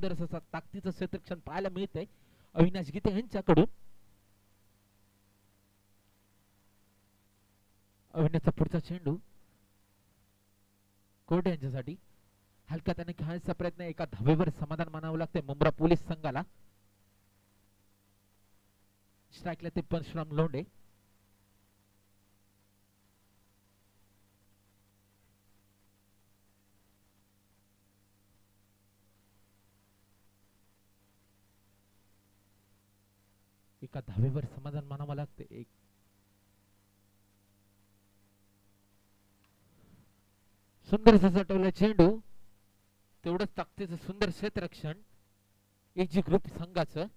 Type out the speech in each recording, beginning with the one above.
सुंदर असं ताकदीचं क्षेत्ररक्षण पाहायला मिळतंय अविनाश गीते यांच्याकडून. अविनाशचा पुढचा चेंडू कोर्ट यांच्यासाठी. हलक्या त्याने खेळण्याचा प्रयत्न, एका धावेवर समाधान मानावं लागतंय मुंब्रा पोलीस संघाला. स्ट्राईकला ते परशुराम लोंढे. एका धावेवर समाधान मानावं लागते. एक सुंदर सटवलं चेंडू, तेवढंच ताकदीचं सुंदर क्षेत्ररक्षण एजी ग्रुप संघाचं.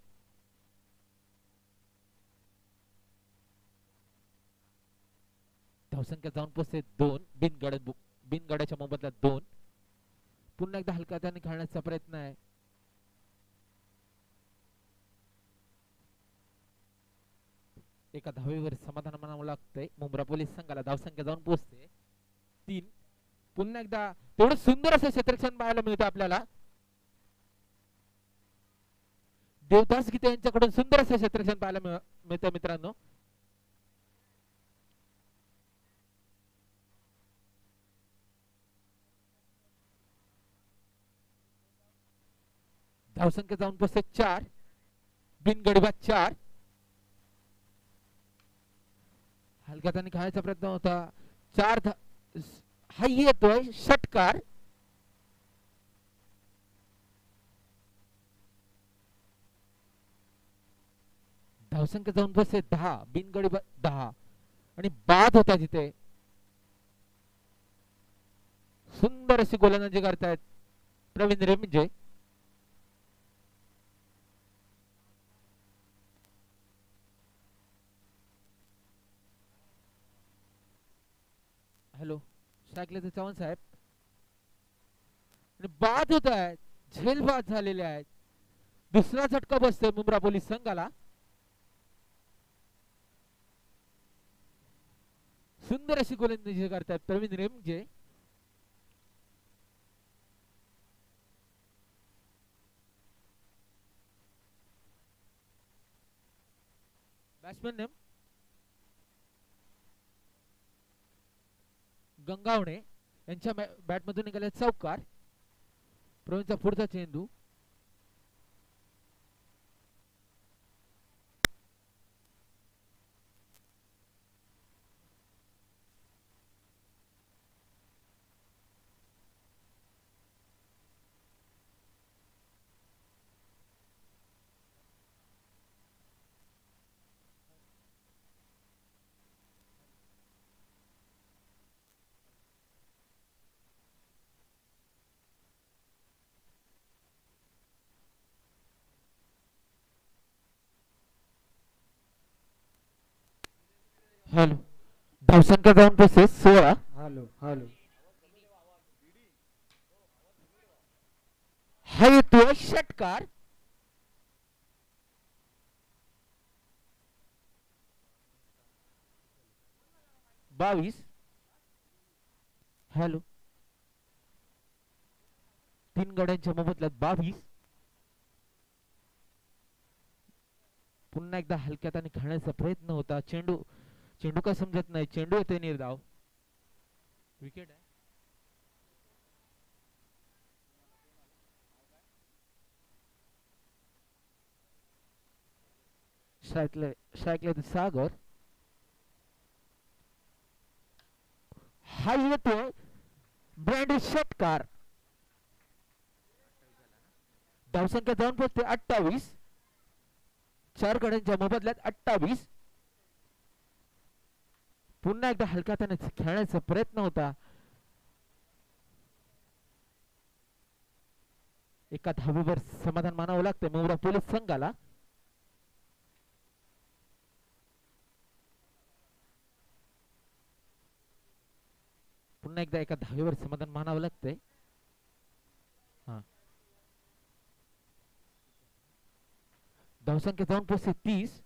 धावसंख्या जाऊन पोहोचते 2. बिनगड्याच्या मोबदल्यात 2. पुन्हा एकदा हलका त्याने खेळण्याचा प्रयत्न आहे. एका धावेवर समाधान मानावं लागतंय मुंब्रा पोलीस संघाला. धावसंख्या जाऊन पोहोचते 3. पुन्हा एकदा तेवढं सुंदर असं क्षेत्ररक्षण पाहायला मिळतं आपल्याला. देवदास गीते यांच्याकडून सुंदर असं क्षेत्ररक्षण पाहायला मिळतं मित्रांनो. धावसंख्या जाऊन पोहोचते 4. बिनगडीबाद 4. हलक्या त्याने खेळायचा प्रयत्न होता. 4 हा येतोय षटकार. धावसंख्या जाऊन बसते 10. बिनगडी 10 आणि बाद होता तिथे. सुंदर अशी गोलंदाजी करतायत प्रवीण रेमजे. हॅलो, ऐकले तर चव्हाण साहेब. आणि बाद होत आहेत, झेल बाद झालेले आहेत. दुसरा झटका बसतोय मुंब्रा पोलीस संघाला. सुंदर अशी गोलंदाजी करतात प्रवीण रेमजे. बॅट्समन नेम गंगावणे यांच्या बॅटमधून निघाले चौकार. प्रवीणचा पुढचा चेंडू. हॅलो, धावसंख्या जाऊन पोहोचते 16. हॅलो हॅलो, हा येतोय षटकार. बावीस. हॅलो, 3 गड्यांच्या मोबदल्यात 22. पुन्हा एकदा हलक्यात आणि खेळण्याचा प्रयत्न होता. चेंडू का समजत नाही. चेंडू येते निर्धाव. विकेट आहे. स्ट्राईकला सागर. हा येतोय ब्रँड षटकार. धावसंख्या जाऊन पोहोचते 28. 4 गड्यांच्या मोबदल्यात 28. पुन्हा एकदा हलक्या त्याने खेळण्याचा प्रयत्न होता. एका धावेवर समाधान मानावं लागतं मुंब्रा पोलीस संघाला. पुन्हा एकदा एका धावेवर समाधान मानावं लागतंय. हा, धावसंख्या जाऊन पोहोचते 30.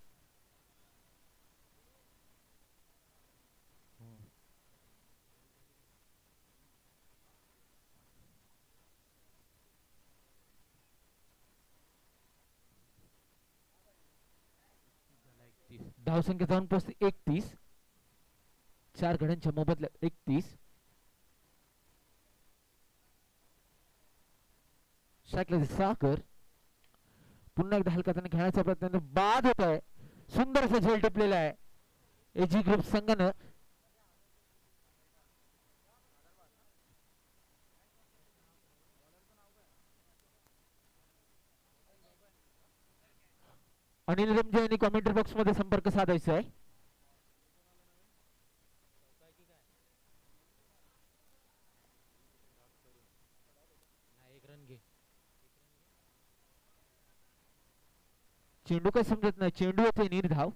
धावसंख्या जाऊन पोहोचते 31. 4 गड्यांच्या मोबदल्यात 31. शाकले साखर पुन्हा एकदा हलका त्याने खेळायचा प्रयत्न बाद होत आहे. सुंदर असा झेल टिपलेला आहे एजी ग्रुप संघानं. अनिल रमजे यांनी कॉमेंट्री बॉक्स मध्ये संपर्क साधायचा आहे. चेंडू काही समजत नाही. चेंडू येथे निर्धाव.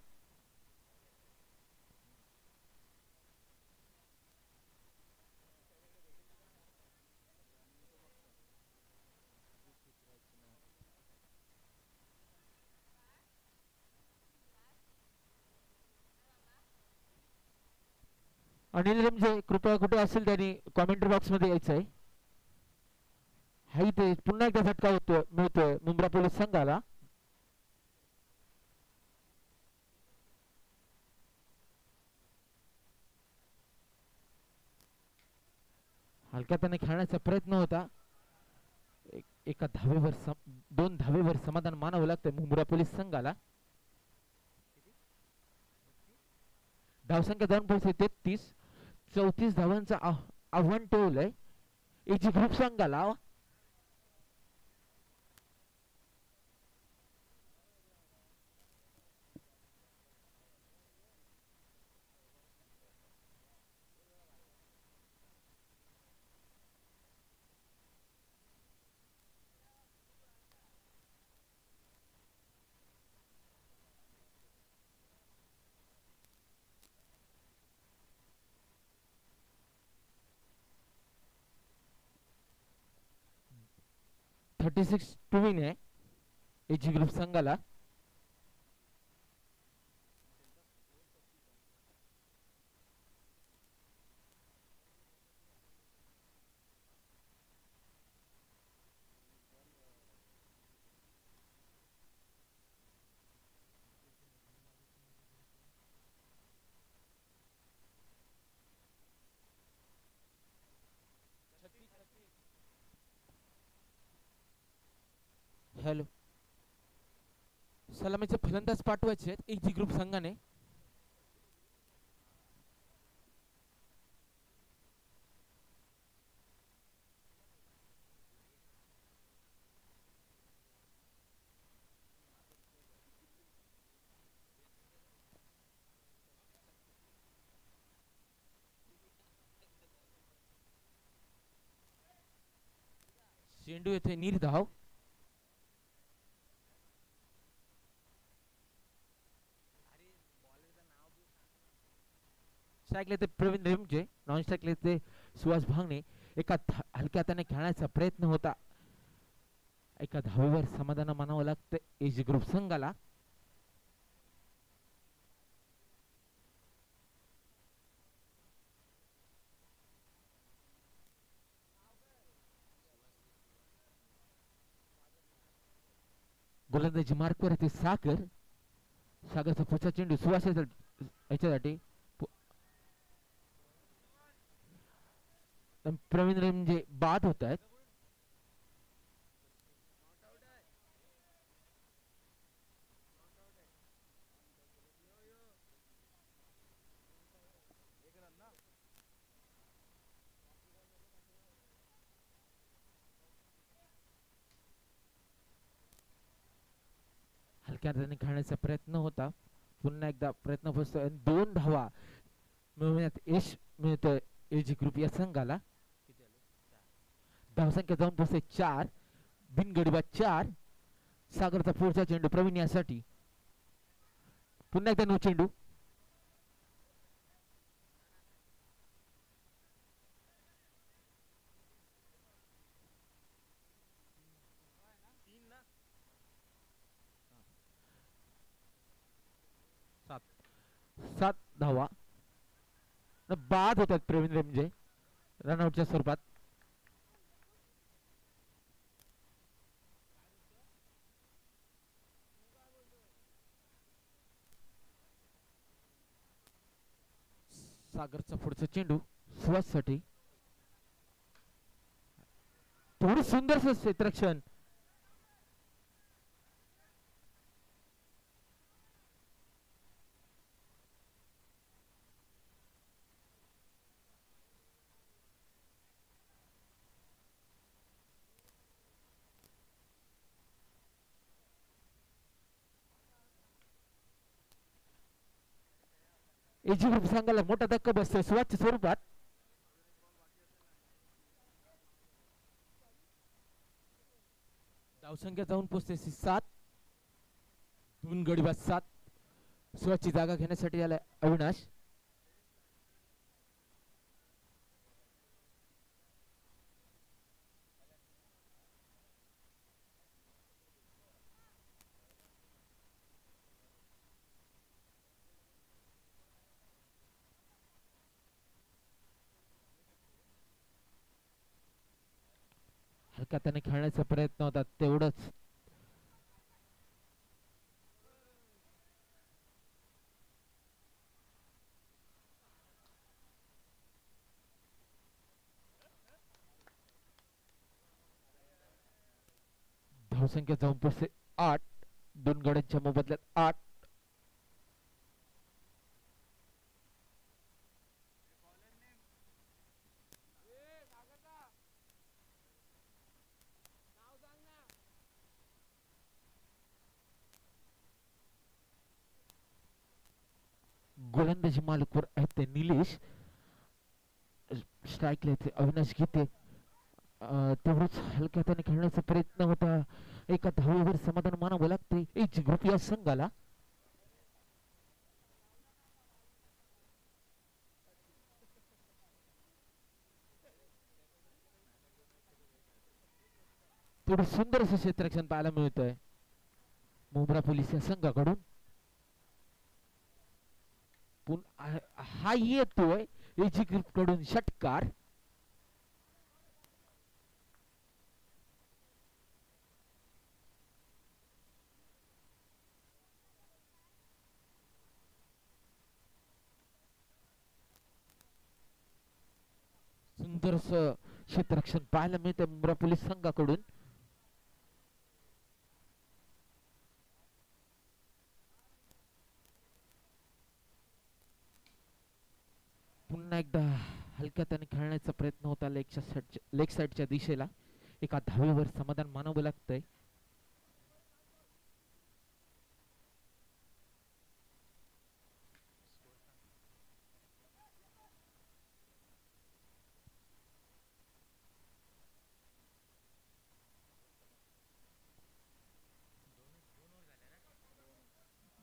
अनिल रमजे कृपया कुठे असेल त्यांनी कॉमेंट्री बॉक्स मध्ये यायचं आहे. हा इथे पुन्हा एकदा झटका होतो मिळतोय मुंब्रा पोलीस संघाला. हलक्या त्याने खेळण्याचा प्रयत्न होता. एका धावेवर 2 धावेवर समाधान मानावं लागतंय मुंब्रा पोलीस संघाला. धावसंख्या जाऊन पोहोचते 33. 34 धावांचं आव्हान ठेवलंय एजी ग्रुप संघाला. थर्टी 36 टू विन आहे एजी ग्रुप संघाला. हॅलो, सलामीचे फलंदाज पाठवायचे आहेत एजी ग्रुप संघाने. चेंडू येथे निर्धाव. स्ट्राईकला ते प्रवीण रेमचे, नॉन स्ट्राईकला ते सुहास भांगणे. एका हलक्या हाताने खेळण्याचा प्रयत्न होता. एका धावेवर समाधान मानावं लागतं एजी ग्रुप संघाला. गोलंदाजी मार्कवर येते सागर. सागरचा पुढचा चेंडू सुहास याच्यासाठी. प्रवीण रेमजे बाद होत आहेत. हलक्या हाताने खेळण्याचा प्रयत्न होता. पुन्हा एकदा प्रयत्न फसतोय. 2 धावा मिळवण्यात यश मिळतोय एजी ग्रुप या संघाला. धावसंख्या जाऊन पोहोचते 4. बिनगडीबाद 4. सागरचा पुढचा चेंडू प्रवीण यासाठी. पुन्हा एकदा नो चेंडू. सात धावा बाद होतात प्रवीण रेमजे रनआउटच्या स्वरूपात. सागरचा पुढचा चेंडू सुहास साठी. थोडं सुंदर क्षेत्ररक्षण. एजी ग्रुप संघाला मोठा धक्का बसतोय सुहासच्या स्वरूपात. धावसंख्या जाऊन पोहोचते 7. 2 गडी बाद 7. सुहासची जागा घेण्यासाठी आलाय अविनाश. हलका त्याने खेळण्याचा प्रयत्न होता तेवढंच. धावसंख्या जाऊन पोहोचते 8. 2 गड्यांच्या मोबदल्यात 8. गोलंदाजी मालकवर आहेत ते निलेश. स्ट्राईकला येते अविनाश गीते. तेवढंच हलक्या त्याने खेळण्याचा प्रयत्न होता. एका धावेवर समाधान मानावं लागते एच ग्रुप या संघाला. थोडं सुंदर असं क्षेत्ररक्षण पाहायला मिळतंय मुंब्रा पोलीस या संघाकडून. हा येतोय एजी ग्रुप कडून षटकार. सुंदर असं क्षेत्ररक्षण पाहायला मिळतंय मुंब्रा पोलीस संघाकडून. पुन्हा एकदा हलक्या त्याने खेळण्याचा प्रयत्न होता लेग साईडच्या दिशेला. एका धावेवर समाधान मानावं लागतंय.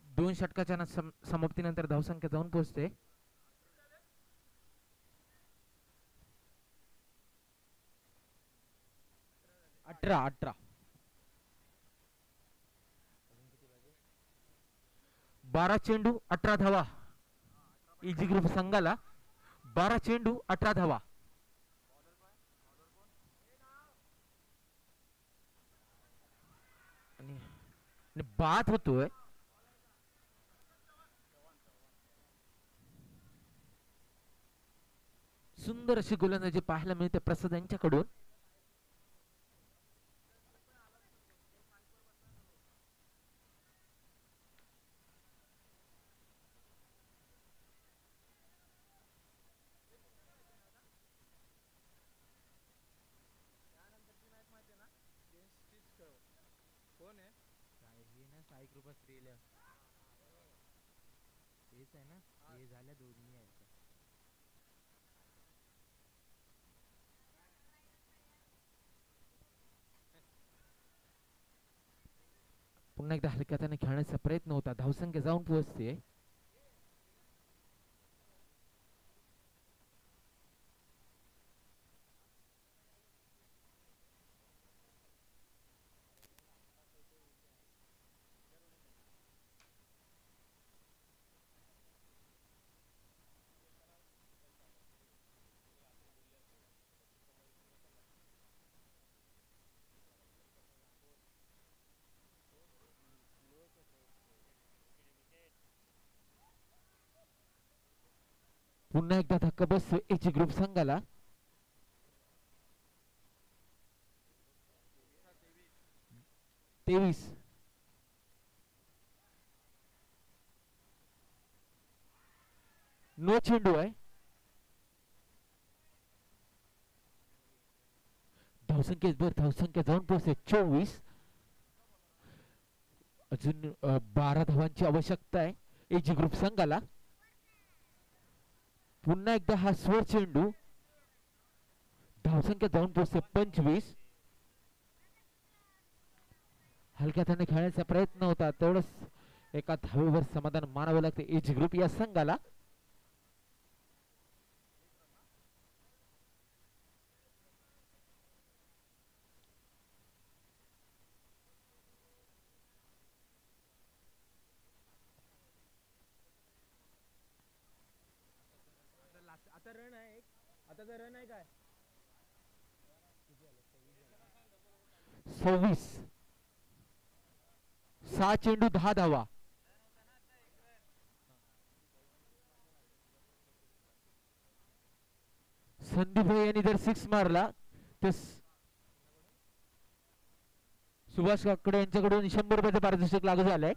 दोन षटकाच्या समाप्तीनंतर धावसंख्या जाऊन पोहोचते 18. 12 चेंडू 18 धावा. इजी ग्रुप संघाला 12 चेंडू 18 धावा. आणि बाद होतोय. सुंदर अशी गोलंदाजी पाहायला मिळते प्रसाद यांच्याकडून. पुन्हा एकदा हलक्या त्याने खेळण्याचा प्रयत्न होता. धावसंख्या जाऊन पोहोचते पुन्हा एकदा धक्का बसतो एच ग्रुप संघाला. तेवीस. नो चेंडू आहे. धावसंख्या जाऊन पोहोचते 24. अजून 12 धावांची आवश्यकता आहे एच ग्रुप संघाला. पुन्हा एकदा हा स्वर चेंडू. धावसंख्या जाऊन पोहोचते 25. हलक्या हाताने खेळण्याचा प्रयत्न होता, तेवढंच एका धावेवर समाधान मानावे लागते एच ग्रुप या संघाला. आता रन आहे काय? 26. 6 चेंडू 10 धावा. संदीप भाई यांनी जर 6 मारला तर सुभाष काकडे यांच्याकडून 100 रुपयाचं पारितोषिक लागू झालंय.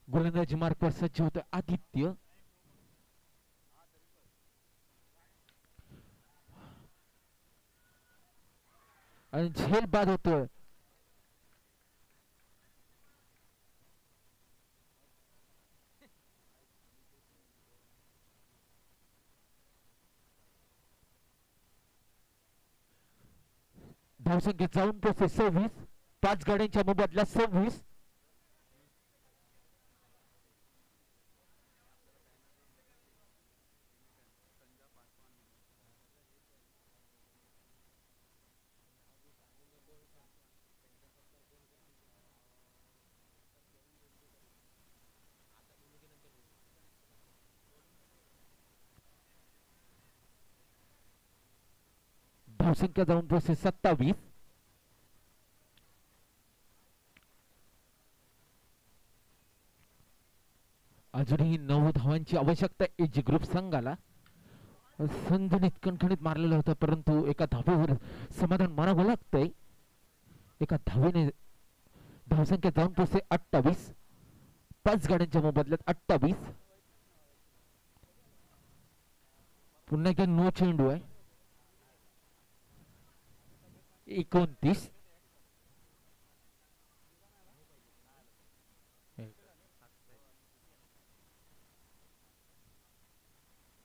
गोलंदाजी मार्कवर सज्ज होतं आदित्य. आणि झेल बाद होतोय. धावसंख्या जाऊन पोहोचते 26. 5 गाड्यांच्या मोबदल्यात 26. धावसंख्या जाऊन पोहोचते 27. अजूनही 9 धावांची आवश्यकता एच ग्रुप संघाला. संघनित कणखणीत मारलेला होता, परंतु एका धावेवर समाधान मानावं लागतंय. एका धावेने धावसंख्या जाऊन पोहोचते 28. 5 गाड्यांच्या मोबदल्यात 28. पुन्हा एकदा नो चेंडू आहे. 29.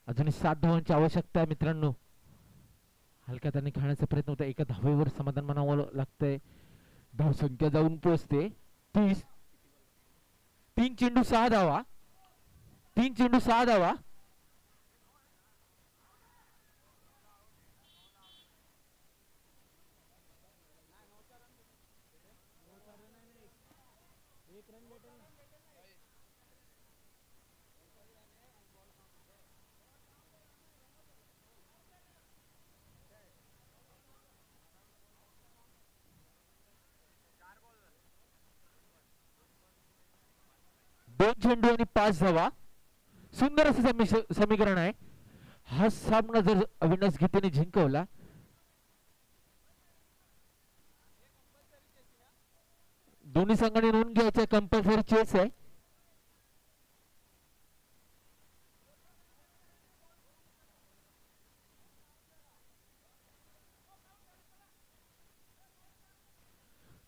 अजून 7 धावांची आवश्यकता आहे मित्रांनो. हलक्या हाताने खेळण्याचा प्रयत्न होता, एका धावेवर समाधान मानावं लागतंय. धावसंख्या जाऊन पोहोचते 30. 3 चेंडू 6 धावा. 3 चेंडू 6 धावा. दोन चेंडू आणि 5 धावा. सुंदर असं समीकरण आहे. हा सामना जर अविनाश गीतेने जिंकवला, दोन्ही संघाने नोंद घ्यायचा कंपल्सरी चेस आहे.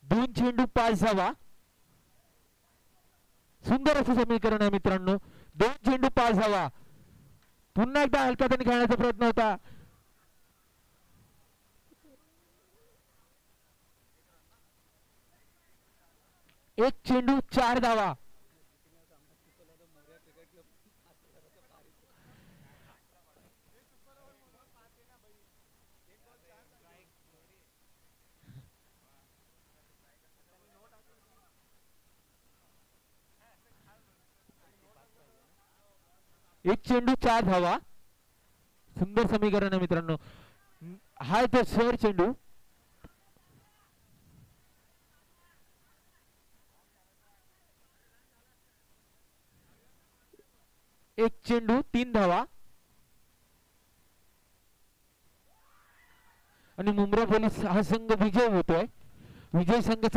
दोन चेंडू 5 धावा. सुंदर असं समीकरण आहे मित्रांनो. 2 चेंडू 5 धावा. पुन्हा एकदा हलक्या हाताने खेळण्याचा प्रयत्न होता. एक चेंडू 4 धावा. एक चेंडू 4 धावा. सुंदर समीकरण आहे मित्रांनो. हाय तो सर चेंडू एक चेंडू 3 धावा आणि मुंब्रा पोलीस हा संघ विजय होतोय. विजय संघाचा